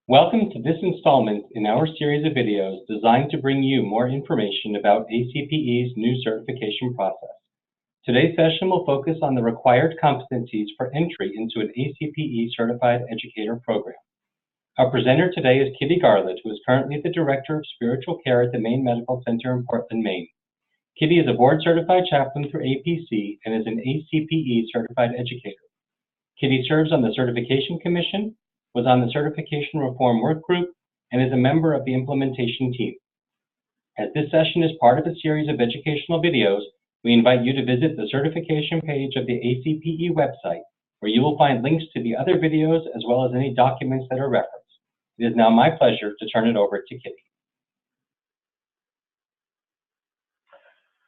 Welcome to this installment in our series of videos designed to bring you more information about ACPE's new certification process. Today's session will focus on the required competencies for entry into an ACPE Certified Educator Program. Our presenter today is Kitty Garlid, who is currently the Director of Spiritual Care at the Maine Medical Center in Portland, Maine. Kitty is a board-certified chaplain through APC and is an ACPE Certified Educator. Kitty serves on the Certification Commission, was on the Certification Reform Work Group, and is a member of the implementation team. As this session is part of a series of educational videos, we invite you to visit the certification page of the ACPE website, where you will find links to the other videos as well as any documents that are referenced. It is now my pleasure to turn it over to Kitty.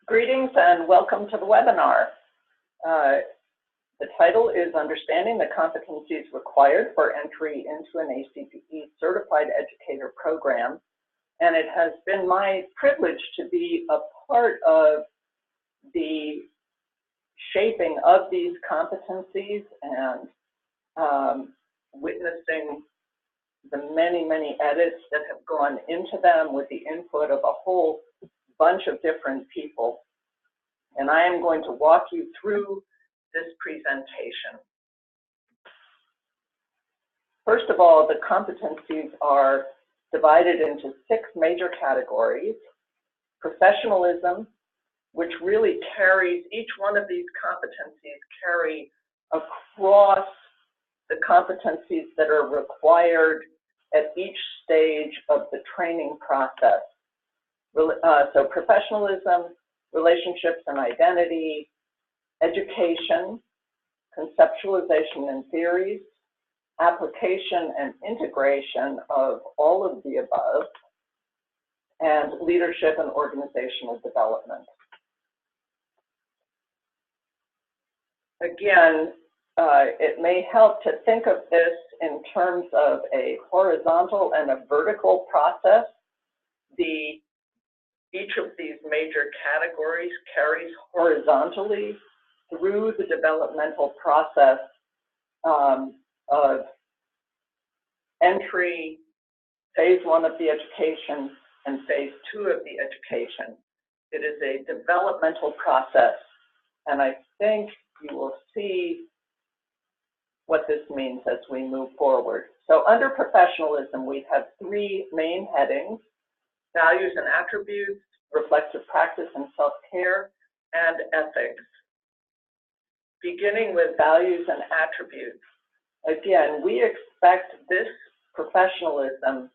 Greetings and welcome to the webinar. The title is Understanding the Competencies Required for Entry into an ACPE Certified Educator Program. And it has been my privilege to be a part of the shaping of these competencies and witnessing the many edits that have gone into them with the input of a whole bunch of different people. And I am going to walk you through this presentation. First of all, the competencies are divided into 6 major categories. Professionalism, which really carries, each one of these competencies carry across the competencies that are required at each stage of the training process. So professionalism, relationships and identity, education, conceptualization and theories, application and integration of all of the above, and leadership and organizational development. Again, it may help to think of this in terms of a horizontal and a vertical process. Each of these major categories carries horizontally through the developmental process of entry, phase 1 of the education, and phase 2 of the education. It is a developmental process, and I think you will see what this means as we move forward. So under professionalism, we have 3 main headings: values and attributes, reflective practice and self-care, and ethics. Beginning with values and attributes, again, we expect this professionalism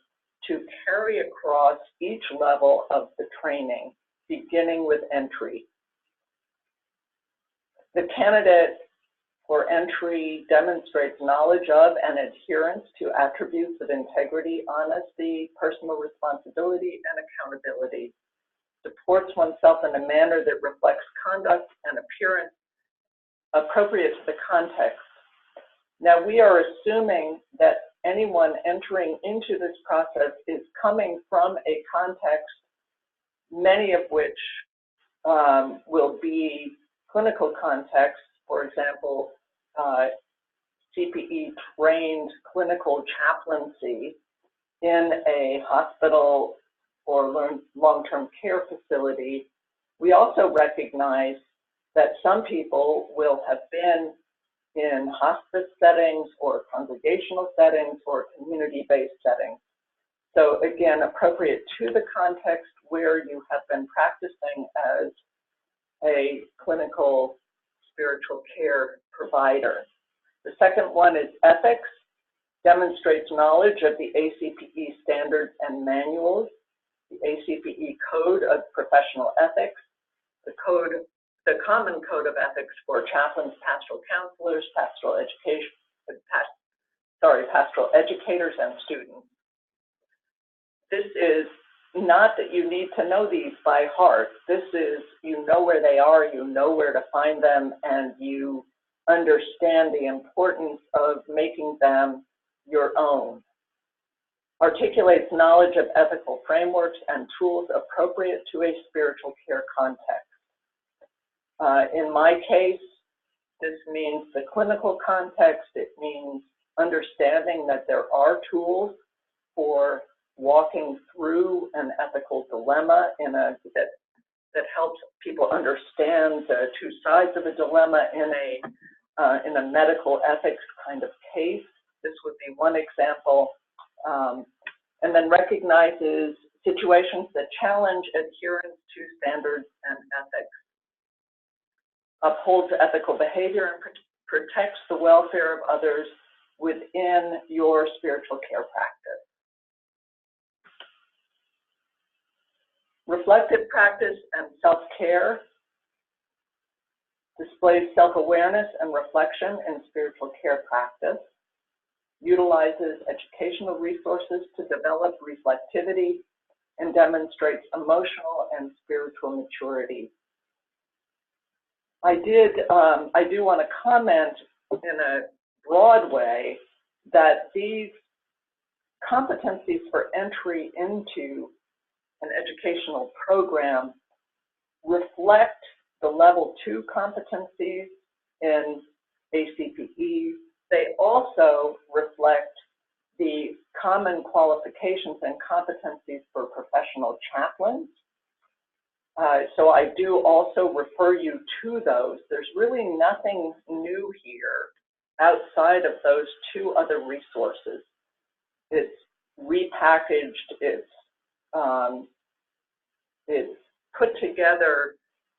to carry across each level of the training, beginning with entry. The candidate for entry demonstrates knowledge of and adherence to attributes of integrity, honesty, personal responsibility, and accountability. Supports oneself in a manner that reflects conduct and appearance appropriate to the context. Now, we are assuming that anyone entering into this process is coming from a context, many of which will be clinical contexts. For example, CPE trained clinical chaplaincy in a hospital or long-term care facility. We also recognize that some people will have been in hospice settings or congregational settings or community-based settings. So again, appropriate to the context where you have been practicing as a clinical spiritual care provider. The second one is ethics, demonstrates knowledge of the ACPE standards and manuals, the ACPE Code of Professional Ethics, the Common Code of Ethics for chaplains, pastoral counselors, pastoral educators, and students. This is not that you need to know these by heart. This is, you know where they are, you know where to find them, and you understand the importance of making them your own. Articulates knowledge of ethical frameworks and tools appropriate to a spiritual care context. In my case, this means the clinical context. It means understanding that there are tools for walking through an ethical dilemma that helps people understand the two sides of a dilemma in a medical ethics kind of case. This would be one example. And then recognizes situations that challenge adherence to standards and ethics. Upholds ethical behavior and protects the welfare of others within your spiritual care practice. Reflective practice and self-care displays self-awareness and reflection in spiritual care practice, utilizes educational resources to develop reflectivity, and demonstrates emotional and spiritual maturity. I do want to comment in a broad way that these competencies for entry into an educational program reflect the level 2 competencies in ACPE. They also reflect the common qualifications and competencies for professional chaplains. So I do also refer you to those. There's really nothing new here outside of those 2 other resources. It's repackaged, it's put together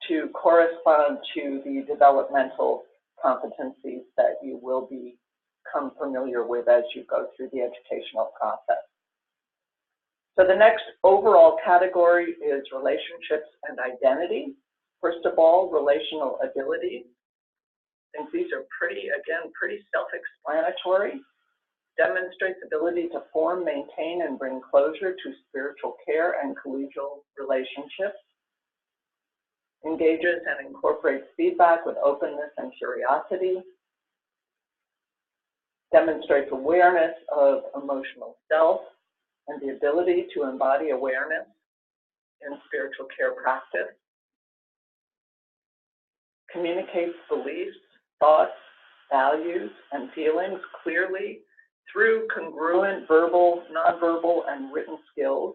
to correspond to the developmental competencies that you will become familiar with as you go through the educational process. So the next overall category is relationships and identity. First of all, relational abilities. I think these are pretty self-explanatory. Demonstrates ability to form, maintain, and bring closure to spiritual care and collegial relationships. Engages and incorporates feedback with openness and curiosity. Demonstrates awareness of emotional self and the ability to embody awareness in spiritual care practice. Communicates beliefs, thoughts, values, and feelings clearly through congruent verbal, nonverbal, and written skills.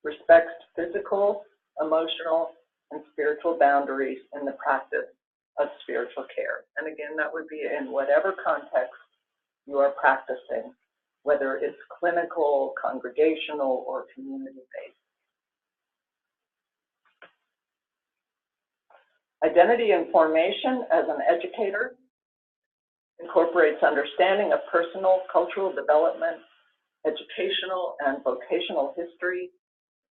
Respects physical, emotional, and spiritual boundaries in the practice of spiritual care. And again, that would be in whatever context you are practicing, whether it's clinical, congregational, or community-based. Identity and formation as an educator incorporates understanding of personal, cultural development, educational and vocational history,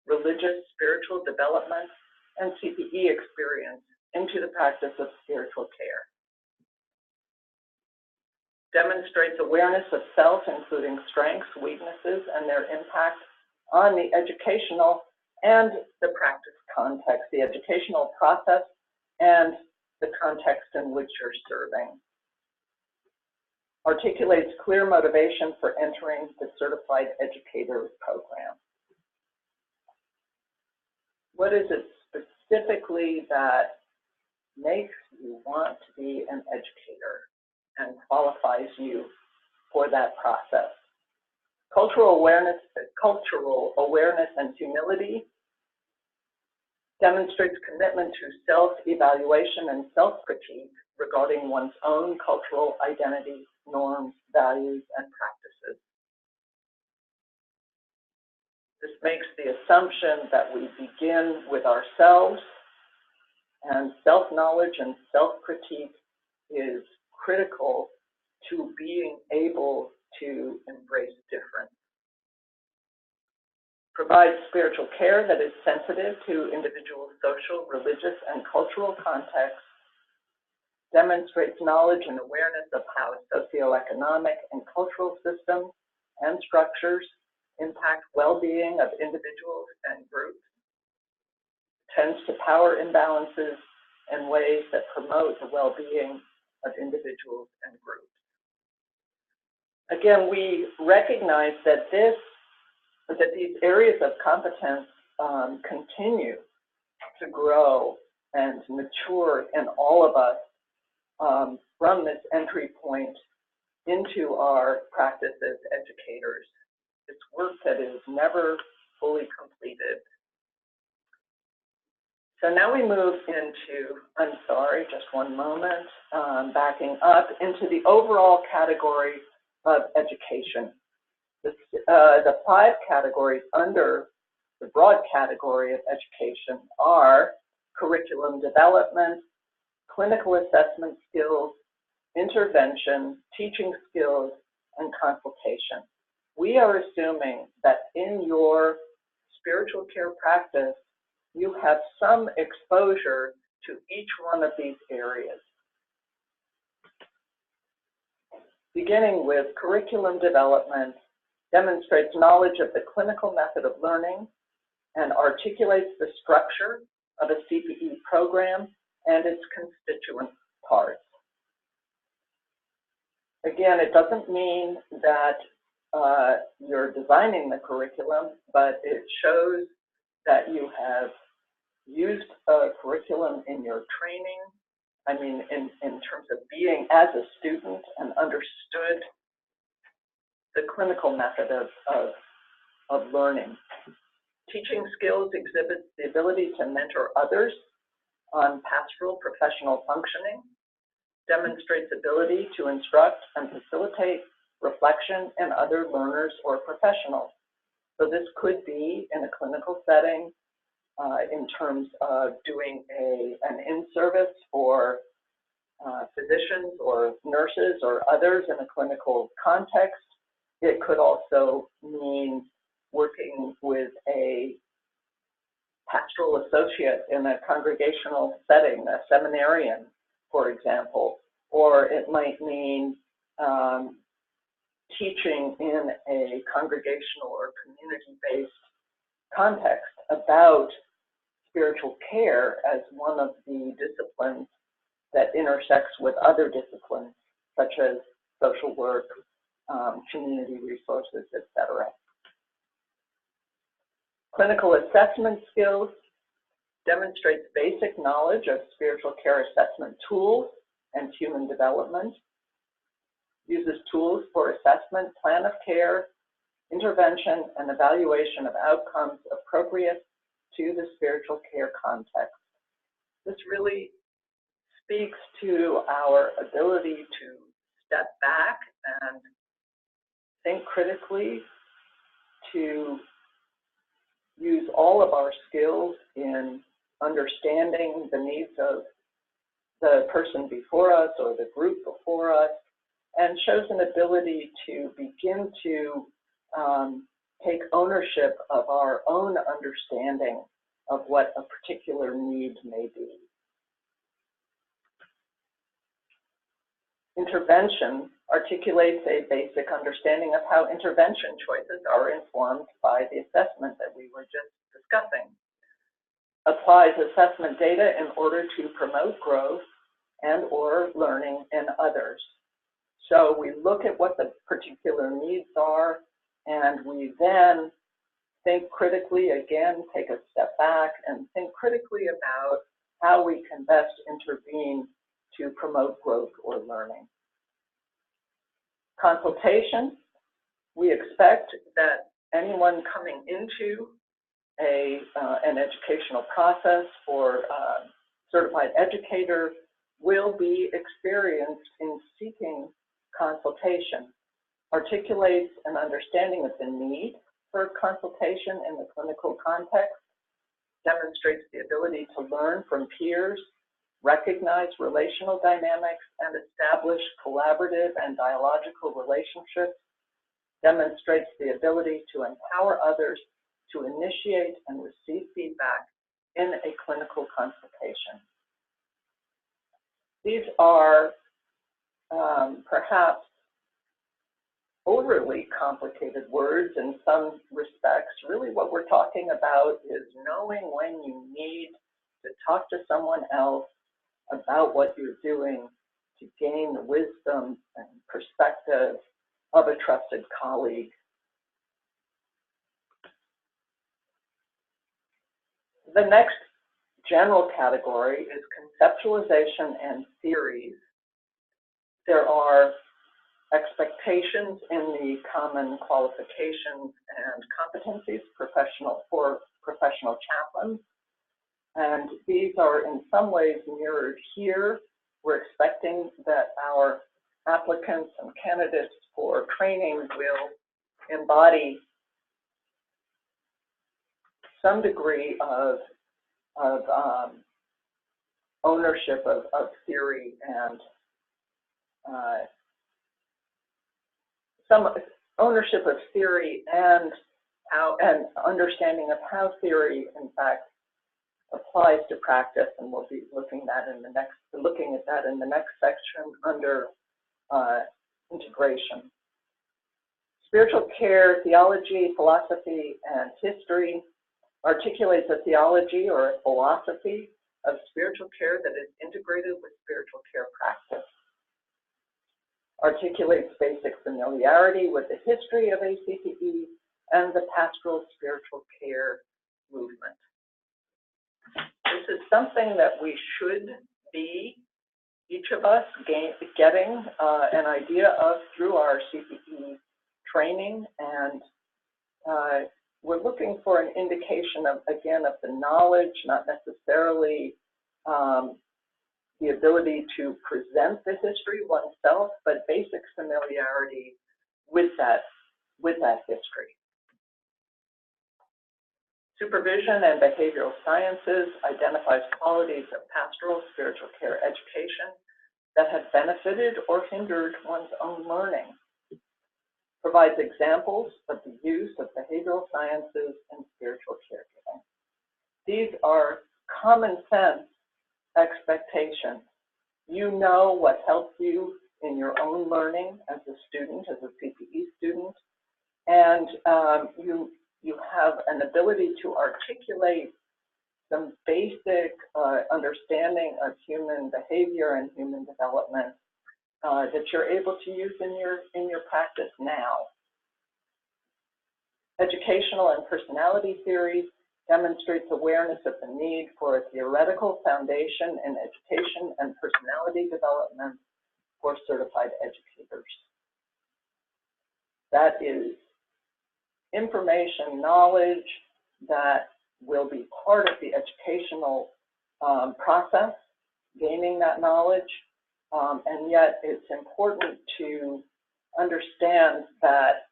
religious, spiritual development, and CPE experience into the practice of spiritual care. Demonstrates awareness of self, including strengths, weaknesses, and their impact on the educational and the practice context, the educational process and the context in which you're serving. Articulates clear motivation for entering the Certified Educator Program. What is it specifically that makes you want to be an educator and qualifies you for that process? Cultural awareness and humility. Demonstrates commitment to self-evaluation and self-critique regarding one's own cultural identity, norms, values, and practices. This makes the assumption that we begin with ourselves, and self-knowledge and self-critique is critical to being able to embrace difference. Provides spiritual care that is sensitive to individual social, religious, and cultural contexts. Demonstrates knowledge and awareness of how socioeconomic and cultural systems and structures impact well-being of individuals and groups. Tends to power imbalances in ways that promote the well-being of individuals and groups. Again, we recognize that these areas of competence continue to grow and mature in all of us from this entry point into our practice as educators. It's work that is never fully completed. So now we move into, I'm sorry, just one moment, backing up into the overall category of education. The 5 categories under the broad category of education are curriculum development, clinical assessment skills, intervention, teaching skills, and consultation. We are assuming that in your spiritual care practice, you have some exposure to each one of these areas. Beginning with curriculum development, demonstrates knowledge of the clinical method of learning and articulates the structure of a CPE program and its constituent parts. Again, it doesn't mean that you're designing the curriculum, but it shows that you have used a curriculum in your training. I mean, in terms of being as a student and understood the clinical method of learning. Teaching skills exhibits the ability to mentor others on pastoral professional functioning, demonstrates ability to instruct and facilitate reflection in other learners or professionals. So this could be in a clinical setting, in terms of doing an in-service for physicians or nurses or others in a clinical context. It could also mean working with a pastoral associate in a congregational setting, a seminarian, for example, or it might mean teaching in a congregational or community-based context about spiritual care as one of the disciplines that intersects with other disciplines, such as social work, community resources, etc. Clinical assessment skills demonstrates basic knowledge of spiritual care assessment tools and human development, uses tools for assessment, plan of care, intervention, and evaluation of outcomes appropriate to the spiritual care context. This really speaks to our ability to step back and think critically, to use all of our skills in understanding the needs of the person before us or the group before us, and shows an ability to begin to take ownership of our own understanding of what a particular need may be. Intervention articulates a basic understanding of how intervention choices are informed by the assessment that we were just discussing. Applies assessment data in order to promote growth and or learning in others. So we look at what the particular needs are, and we then think critically, again, take a step back and think critically about how we can best intervene to promote growth or learning. Consultation, we expect that anyone coming into an educational process for certified educator will be experienced in seeking consultation, articulates an understanding of the need for consultation in the clinical context, demonstrates the ability to learn from peers, recognize relational dynamics, and establish collaborative and dialogical relationships, demonstrates the ability to empower others to initiate and receive feedback in a clinical consultation. These are perhaps overly complicated words in some respects. Really what we're talking about is knowing when you need to talk to someone else about what you're doing to gain the wisdom and perspective of a trusted colleague. The next general category is conceptualization and theories. There are expectations in the common qualifications and competencies for professional chaplains. And these are in some ways mirrored here. We're expecting that our applicants and candidates for training will embody some degree of ownership of theory and some ownership of theory and understanding of how theory, in fact, applies to practice, and we'll be looking at that in the next section under integration. Spiritual care, theology, philosophy, and history articulates a theology or a philosophy of spiritual care that is integrated with spiritual care practice. Articulates basic familiarity with the history of ACPE and the pastoral spiritual care movement. This is something that we should be, each of us, getting an idea of through our CPE training, and we're looking for an indication of, again, of the knowledge, not necessarily the ability to present the history oneself, but basic familiarity with that history. Supervision and behavioral sciences identifies qualities of pastoral spiritual care education that have benefited or hindered one's own learning. Provides examples of the use of behavioral sciences in spiritual caregiving. These are common sense expectations. You know what helps you in your own learning as a student, as a CPE student, and you have an ability to articulate some basic understanding of human behavior and human development that you're able to use in your practice now. Educational and personality theory demonstrates awareness of the need for a theoretical foundation in education and personality development for certified educators. That is information, knowledge that will be part of the educational process, gaining that knowledge, and yet it's important to understand that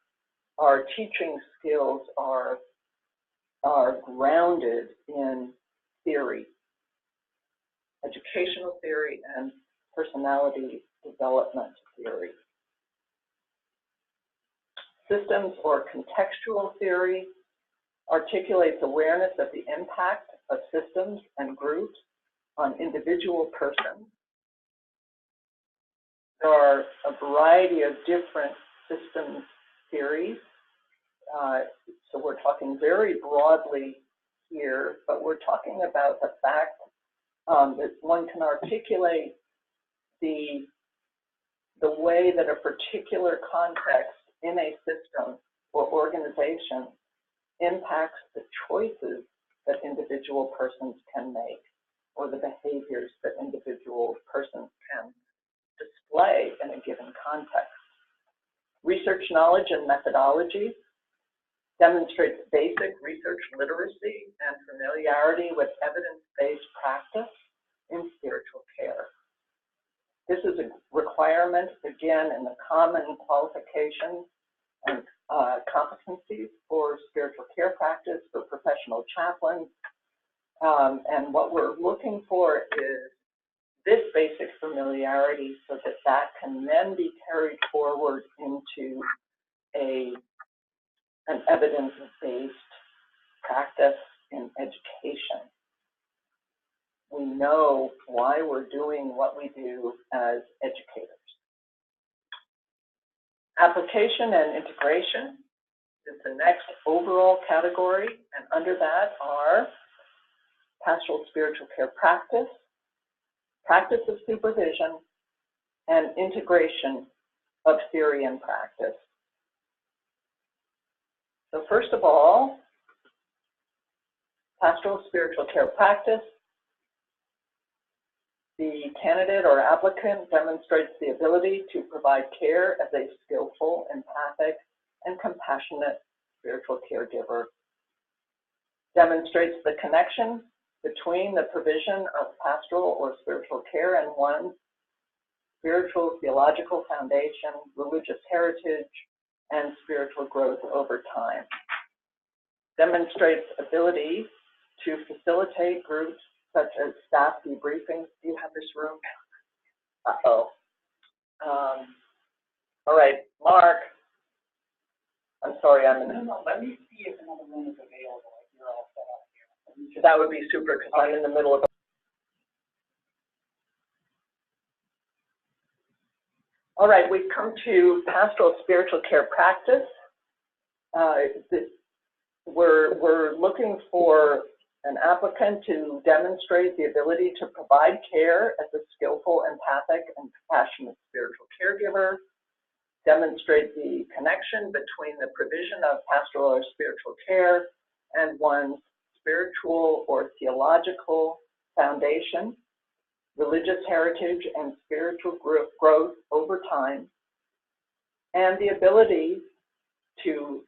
our teaching skills are grounded in theory, educational theory and personality development theory. Systems or contextual theory articulates awareness of the impact of systems and groups on individual persons. There are a variety of different systems theories. So we're talking very broadly here, but we're talking about the fact that one can articulate the way that a particular context in a system or organization impacts the choices that individual persons can make, or the behaviors that individual persons can display in a given context. Research knowledge and methodology demonstrates basic research literacy and familiarity with evidence-based practice in spiritual care. This is a requirement, again, in the common qualifications and competencies for spiritual care practice for professional chaplains. And what we're looking for is this basic familiarity so that that can then be carried forward into an evidence-based practice in education. We know why we're doing what we do as educators. Application and integration is the next overall category, and under that are pastoral spiritual care practice, practice of supervision, and integration of theory and practice. So first of all, pastoral spiritual care practice. The candidate or applicant demonstrates the ability to provide care as a skillful, empathic, and compassionate spiritual caregiver. Demonstrates the connection between the provision of pastoral or spiritual care and one's spiritual, theological foundation, religious heritage, and spiritual growth over time. Demonstrates ability to facilitate groups such as staff debriefings. Do you have this room? Uh-oh. All right, Mark. I'm sorry, I'm in the... No, let me see if another room is available. If you're all set up here. That would be super, because I'm in the middle of... All right, we've come to pastoral spiritual care practice. We're looking for an applicant to demonstrate the ability to provide care as a skillful, empathic, and compassionate spiritual caregiver, demonstrate the connection between the provision of pastoral or spiritual care and one's spiritual or theological foundation, religious heritage, and spiritual growth over time, and the ability to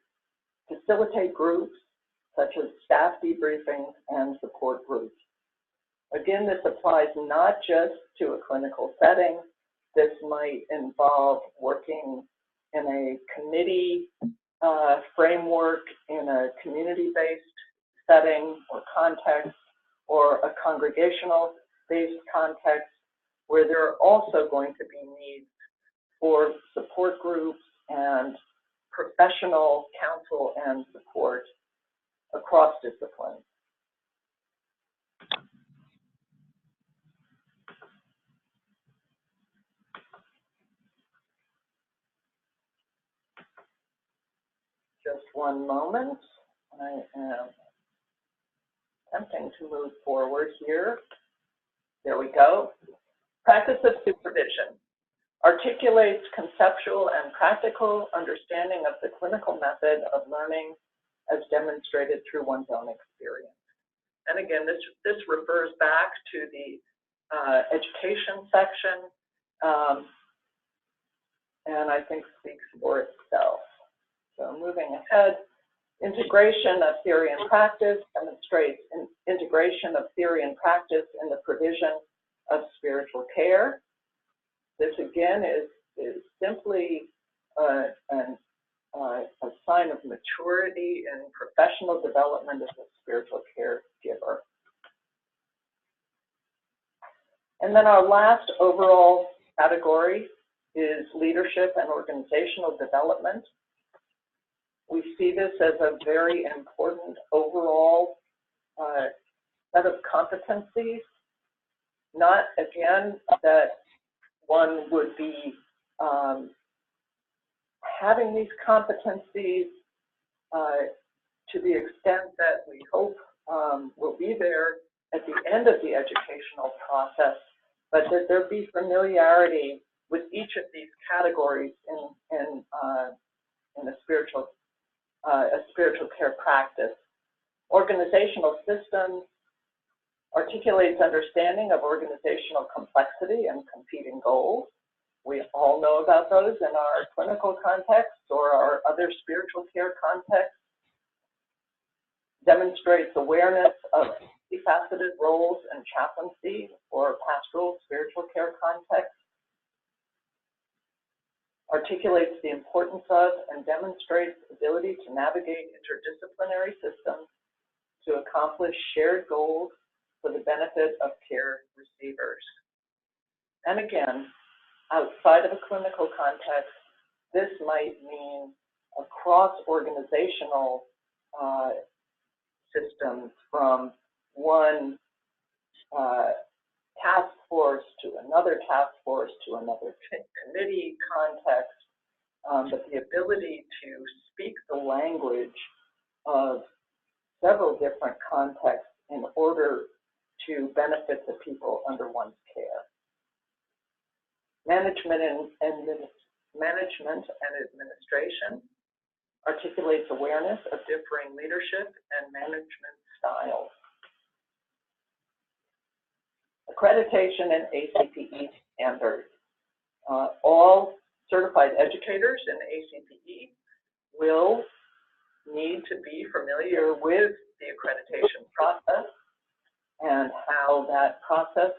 facilitate groups such as staff debriefings and support groups. Again, this applies not just to a clinical setting. This might involve working in a committee framework, in a community-based setting or context, or a congregational-based context, where there are also going to be needs for support groups and professional counsel and support across disciplines. Just one moment. I am attempting to move forward here. There we go. Practice of supervision articulates conceptual and practical understanding of the clinical method of learning as demonstrated through one's own experience. And again, this refers back to the education section, and I think speaks for itself. So moving ahead, integration of theory and practice demonstrates integration of theory and practice in the provision of spiritual care. This again is simply a sign of maturity and professional development as a spiritual caregiver. And then our last overall category is leadership and organizational development. We see this as a very important overall set of competencies, not again that one would be having these competencies to the extent that we hope will be there at the end of the educational process, but that there be familiarity with each of these categories in a spiritual care practice. Organizational systems articulates understanding of organizational complexity and competing goals. We all know about those in our clinical context or our other spiritual care contexts. Demonstrates awareness of multifaceted roles and chaplaincy or pastoral spiritual care context. Articulates the importance of and demonstrates ability to navigate interdisciplinary systems to accomplish shared goals for the benefit of care receivers. And again, outside of a clinical context, this might mean across organizational systems, from one task force to another task force to another committee context, but the ability to speak the language of several different contexts in order to benefit the people under one's care. Management and administration articulates awareness of differing leadership and management styles. Accreditation and ACPE standards. All certified educators in ACPE will need to be familiar with the accreditation process and how that process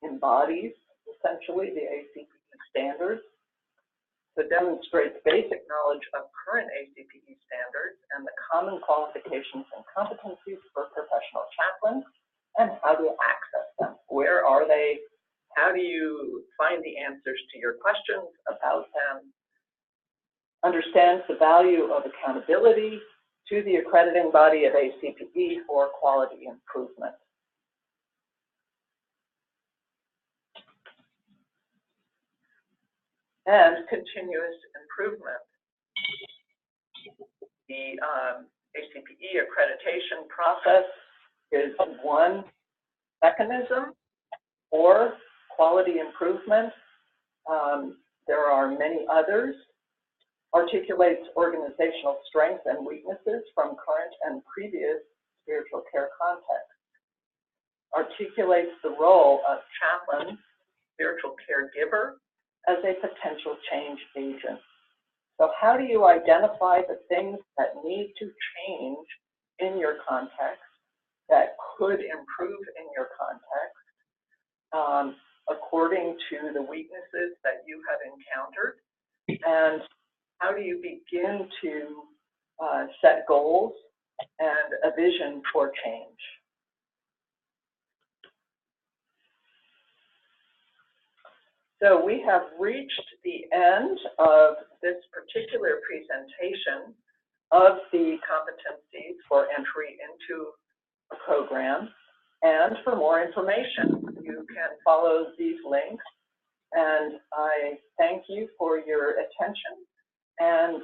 embodies essentially the ACPE standards. So demonstrates basic knowledge of current ACPE standards and the common qualifications and competencies for professional chaplains and how to access them. Where are they? How do you find the answers to your questions about them? Understands the value of accountability to the accrediting body of ACPE for quality improvement. And continuous improvement. The ACPE accreditation process is one mechanism for quality improvement. There are many others. Articulates organizational strengths and weaknesses from current and previous spiritual care contexts. Articulates the role of chaplain, spiritual caregiver, as a potential change agent. So how do you identify the things that need to change in your context, that could improve in your context, according to the weaknesses that you have encountered? And how do you begin to set goals and a vision for change? So we have reached the end of this particular presentation of the competencies for entry into a program. And for more information, you can follow these links. And I thank you for your attention. And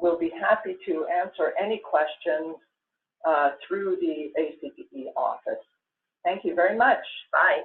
we'll be happy to answer any questions through the ACPE office. Thank you very much. Bye.